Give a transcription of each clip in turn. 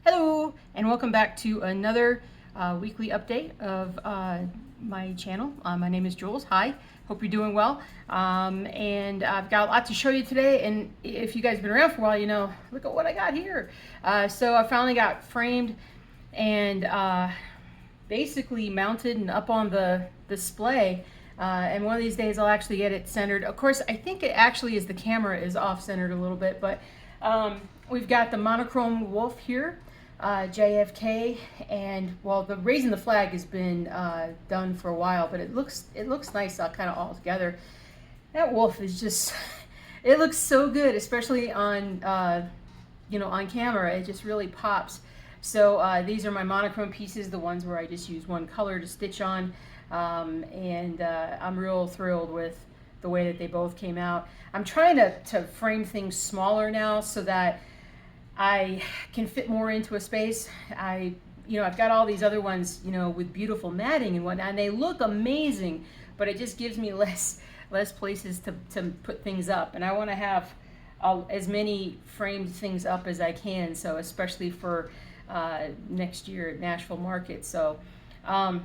Hello, and welcome back to another weekly update of my channel. My name is Jules. Hi, hope you're doing well. And I've got a lot to show you today, and if you guys have been around for a while, you know, look at what I got here. So I finally got framed and basically mounted and up on the display. And one of these days I'll actually get it centered. Of course, I think it actually is the camera is off-centered a little bit, but we've got the monochrome wolf here. JFK, and well, the raising the flag has been done for a while, but it looks nice kind of all together. That wolf is just it looks so good, especially on you know, on camera. It just really pops. So these are my monochrome pieces, the ones where I just use one color to stitch on, and I'm real thrilled with the way that they both came out. I'm trying to frame things smaller now so that I can fit more into a space. I've got all these other ones, you know, with beautiful matting and whatnot, and they look amazing, but it just gives me less places to put things up. And I want to have as many framed things up as I can, so especially for next year at Nashville Market. So, all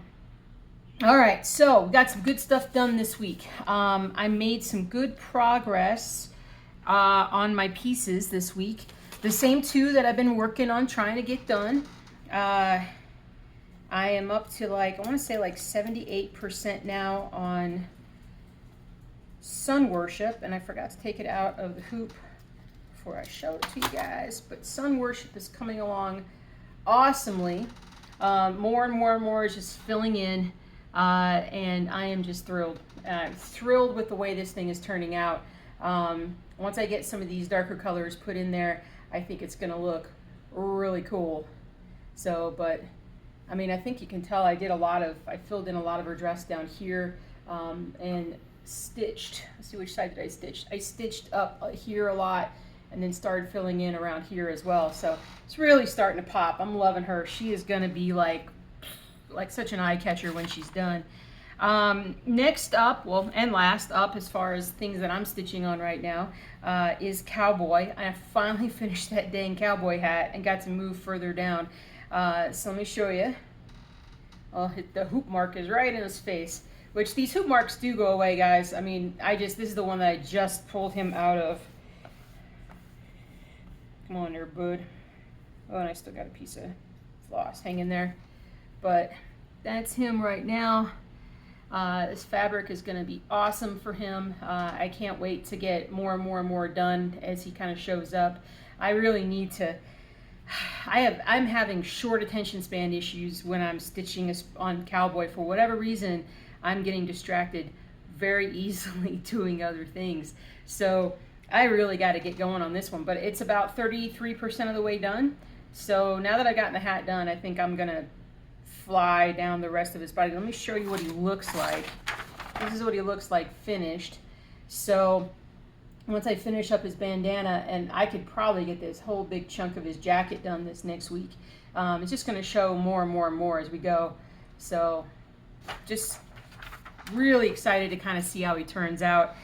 right, so we got some good stuff done this week. I made some good progress on my pieces this week. The same two that I've been working on trying to get done. I am up to I want to say 78% now on Sun Worship, and I forgot to take it out of the hoop before I show it to you guys. But Sun Worship is coming along awesomely. More and more and more is just filling in, and I am just thrilled. Thrilled with the way this thing is turning out. Once I get some of these darker colors put in there, I think it's going to look really cool. So, but I mean, I think you can tell I filled in a lot of her dress down here, and stitched. Let's see, which side did I stitch? I stitched up here a lot and then started filling in around here as well. So it's really starting to pop. I'm loving her. She is going to be like such an eye catcher when she's done. Next up, well, and last up as far as things that I'm stitching on right now, is Cowboy. I finally finished that dang cowboy hat and got to move further down. So let me show you. Oh, the hoop mark is right in his face, which these hoop marks do go away, guys. I mean, this is the one that I just pulled him out of. Come on there, bud. Oh, and I still got a piece of floss hanging there. But that's him right now. This fabric is going to be awesome for him. I can't wait to get more and more and more done as he kind of shows up. I really need to. I'm having short attention span issues when I'm stitching on Cowboy. For whatever reason, I'm getting distracted very easily doing other things. So I really got to get going on this one. But it's about 33% of the way done. So now that I've gotten the hat done, I think I'm going to fly down the rest of his body. Let me show you what he looks like. This is what he looks like finished. So once I finish up his bandana, and I could probably get this whole big chunk of his jacket done this next week. It's just going to show more and more and more as we go. So just really excited to kind of see how he turns out.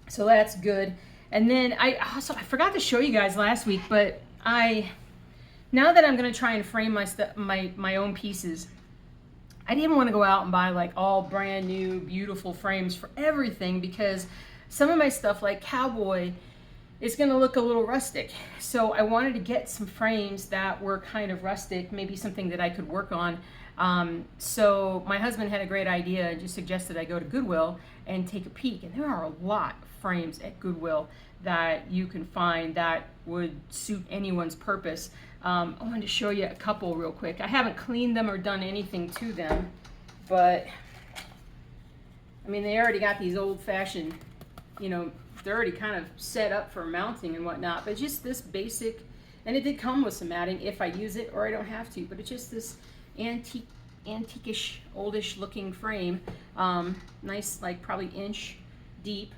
So that's good. And then I forgot to show you guys last week, but now that I'm going to try and frame my own pieces, I didn't want to go out and buy like all brand new beautiful frames for everything, because some of my stuff like Cowboy is going to look a little rustic. So I wanted to get some frames that were kind of rustic, maybe something that I could work on. So my husband had a great idea and just suggested I go to Goodwill and take a peek. And there are a lot of frames at Goodwill that you can find that would suit anyone's purpose. I wanted to show you a couple real quick. I haven't cleaned them or done anything to them, but I mean, they already got these old-fashioned, you know, they're already kind of set up for mounting and whatnot, but just this basic, and it did come with some matting if I use it, or I don't have to, but it's just this antiquish, oldish looking frame. Nice, like probably inch deep.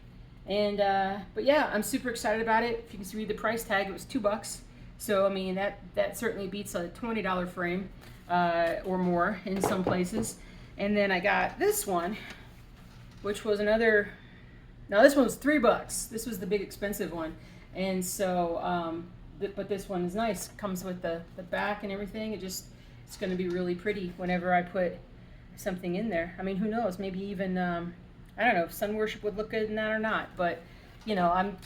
And but yeah, I'm super excited about it. If you can read the price tag, it was $2. So I mean, that certainly beats a $20 frame or more in some places. And then I got this one, which was another. Now this one was $3. This was the big expensive one, and so but this one is nice. Comes with the back and everything. It's going to be really pretty whenever I put something in there. I mean, who knows? Maybe even, I don't know if sun worship would look good in that or not. But, you know, I'm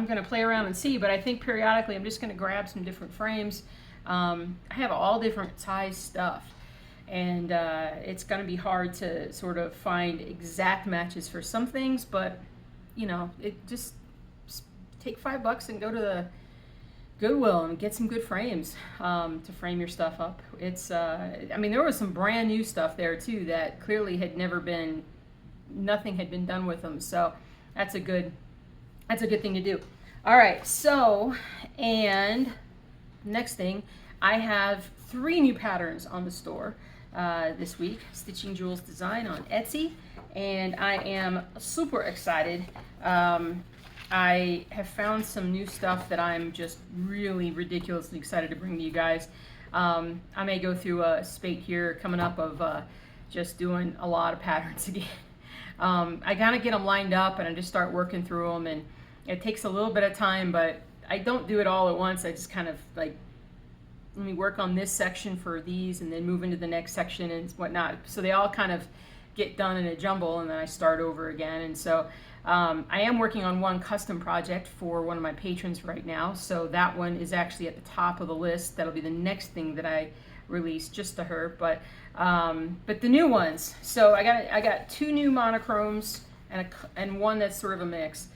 gonna play around and see. But I think periodically I'm just gonna grab some different frames. I have all different size stuff. And it's going to be hard to sort of find exact matches for some things, but you know, it just take $5 and go to the Goodwill and get some good frames to frame your stuff up. It's I mean, there was some brand new stuff there too that clearly had never been, nothing had been done with them. So that's a good thing to do. All right, so, and next thing, I have 3 new patterns on the store this week. Stitching Jules Design on Etsy, and I am super excited. I have found some new stuff that I'm just really ridiculously excited to bring to you guys. I may go through a spate here coming up of just doing a lot of patterns again. I gotta get them lined up and I just start working through them, and it takes a little bit of time, but I don't do it all at once. I just kind of like, let me work on this section for these and then move into the next section and whatnot. So they all kind of get done in a jumble, and then I start over again. And so I am working on one custom project for one of my patrons right now. So that one is actually at the top of the list. That'll be the next thing that I release just to her. But the new ones. So I got 2 new monochromes and one that's sort of a mix.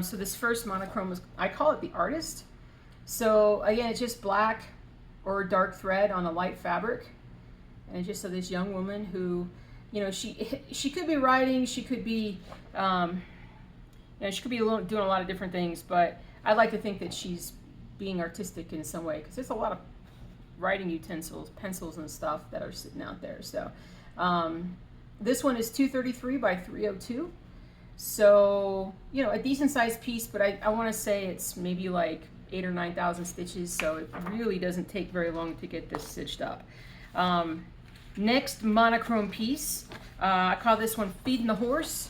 So this first monochrome is, I call it the Artist. So again, it's just black or dark thread on a light fabric, and it's just of this young woman who, you know, she could be writing, she could be, you know, she could be doing a lot of different things, but I like to think that she's being artistic in some way, because there's a lot of writing utensils, pencils and stuff that are sitting out there. So this one is 233 by 302. So, you know, a decent sized piece, but I want to say it's maybe like 8,000 or 9,000 stitches, so it really doesn't take very long to get this stitched up. Next monochrome piece, I call this one Feeding the Horse,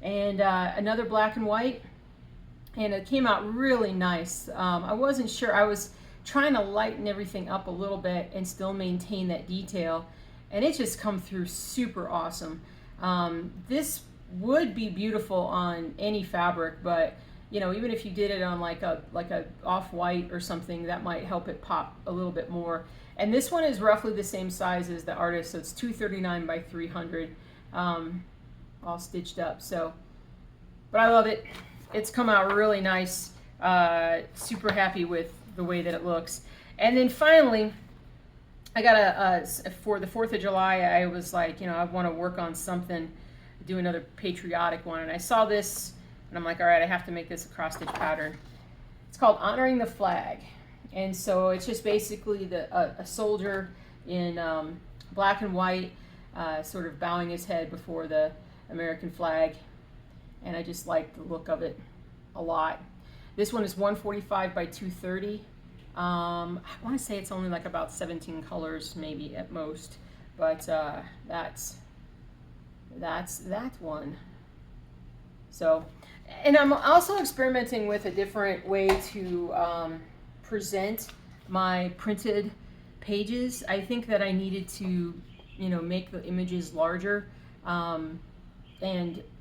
and another black and white, and it came out really nice. I wasn't sure, I was trying to lighten everything up a little bit and still maintain that detail, and it just come through super awesome. This would be beautiful on any fabric, but you know, even if you did it on like a off-white or something, that might help it pop a little bit more. And this one is roughly the same size as the Artist, so it's 239 by 300, all stitched up. So, but I love it. It's come out really nice. Super happy with the way that it looks. And then finally, I got for the 4th of July, I was like, you know, I want to work on something, do another patriotic one, and I saw this. And I'm like, all right, I have to make this a cross stitch pattern. It's called Honoring the Flag. And so it's just basically a soldier in black and white, sort of bowing his head before the American flag. And I just like the look of it a lot. This one is 145 by 230. I want to say it's only like about 17 colors, maybe at most. But that's that one. So, and I'm also experimenting with a different way to present my printed pages. I think that I needed to, you know, make the images larger. And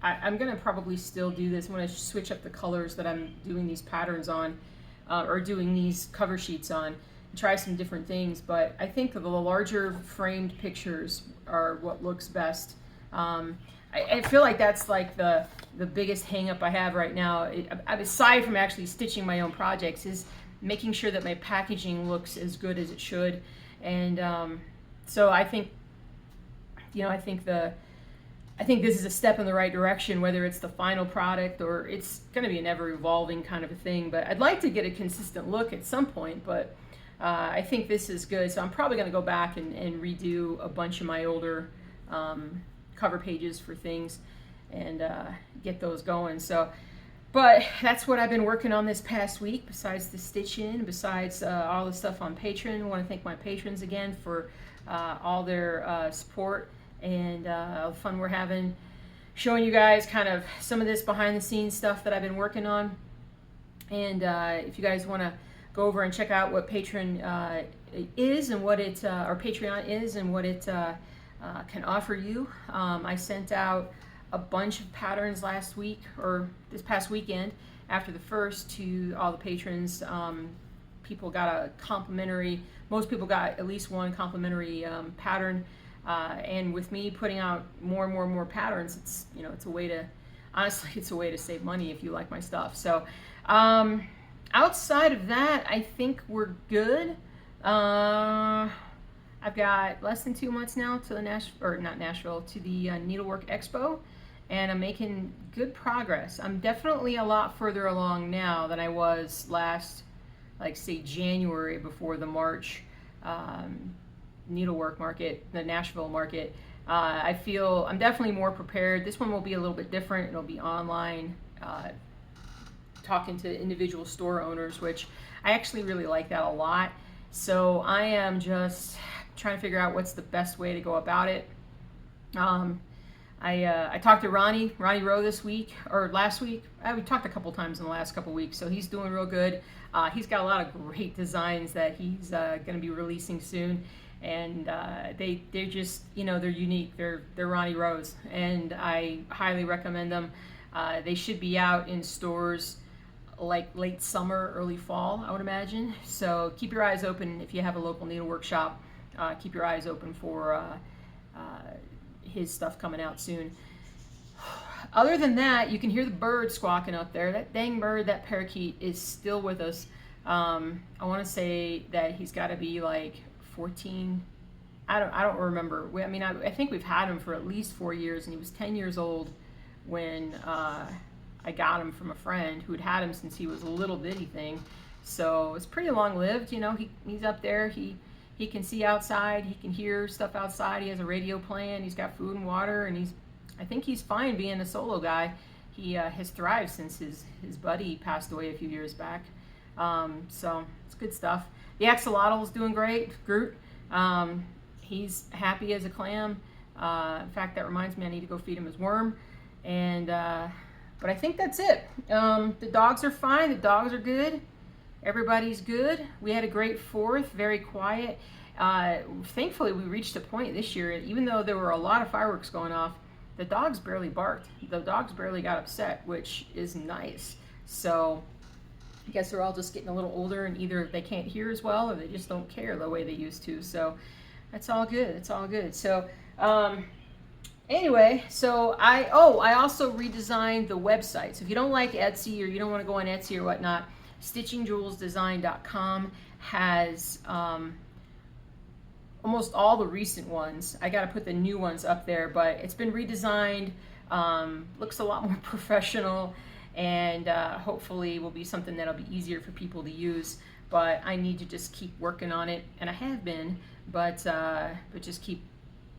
I'm going to probably still do this. I'm going to switch up the colors that I'm doing these patterns on, or doing these cover sheets on, and try some different things. But I think the larger framed pictures are what looks best. I feel like that's like the biggest hang up I have right now, aside from actually stitching my own projects, is making sure that my packaging looks as good as it should. And so I think, you know, I think this is a step in the right direction, whether it's the final product or it's going to be an ever evolving kind of a thing. But I'd like to get a consistent look at some point, but I think this is good. So I'm probably going to go back and redo a bunch of my older cover pages for things and get those going. So, but that's what I've been working on this past week, besides the stitching, besides all the stuff on Patreon. I want to thank my patrons again for all their support and all the fun we're having, showing you guys kind of some of this behind the scenes stuff that I've been working on. And if you guys want to go over and check out what Patreon is and what it, or Patreon is and what it can offer you. I sent out a bunch of patterns last week, or this past weekend, after the first, to all the patrons. People got a complimentary, most people got at least one complimentary pattern, and with me putting out more and more patterns, it's, you know, it's a way to, honestly, it's a way to save money if you like my stuff. So outside of that, I think we're good. I've got less than 2 months now to the to the Needlework Expo, and I'm making good progress. I'm definitely a lot further along now than I was last, like, say, January, before the March Needlework Market, the Nashville market. I feel I'm definitely more prepared. This one will be a little bit different. It'll be online, talking to individual store owners, which I actually really like that a lot. So I am just trying to figure out what's the best way to go about it. I talked to Ronnie Rowe this week, or last week. We talked a couple times in the last couple weeks, so he's doing real good. He's got a lot of great designs that he's going to be releasing soon, and they're just, you know, they're unique. They're Ronnie Rowe's, and I highly recommend them. They should be out in stores like late summer, early fall, I would imagine. So keep your eyes open if you have a local needlework shop. Keep your eyes open for his stuff coming out soon. Other than that, you can hear the bird squawking up there. That dang bird, that parakeet, is still with us. I want to say that he's got to be like 14. I don't remember. I think we've had him for at least 4 years, and he was 10 years old when I got him from a friend who'd had him since he was a little bitty thing. So it's pretty long lived. You know, he's up there. He can see outside. He can hear stuff outside. He has a radio playing. He's got food and water, and I think he's fine being a solo guy. He has thrived since his buddy passed away a few years back. So it's good stuff. The axolotl is doing great. Groot. He's happy as a clam. In fact, that reminds me, I need to go feed him his worm. And but I think that's it. The dogs are fine. The dogs are good. Everybody's good. We had a great 4th, very quiet. Thankfully, we reached a point this year, even though there were a lot of fireworks going off, the dogs barely barked. The dogs barely got upset, which is nice. So I guess they're all just getting a little older, and either they can't hear as well, or they just don't care the way they used to. So that's all good. It's all good. So anyway, so I also redesigned the website. So if you don't like Etsy, or you don't want to go on Etsy or whatnot, StitchingJewelsDesign.com has almost all the recent ones. I got to put the new ones up there, but it's been redesigned. Looks a lot more professional, and hopefully will be something that'll be easier for people to use. But I need to just keep working on it, and I have been, but just keep,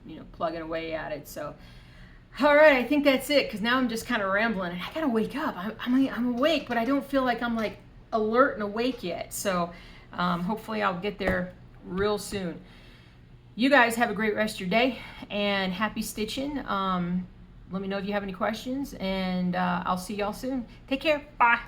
you know, plugging away at it. So all right, I think that's it, because now I'm just kind of rambling, and I gotta wake up. I'm awake, but I don't feel like I'm like alert and awake yet. So hopefully I'll get there real soon. You guys have a great rest of your day, and happy stitching. Let me know if you have any questions, and I'll see y'all soon. Take care. Bye.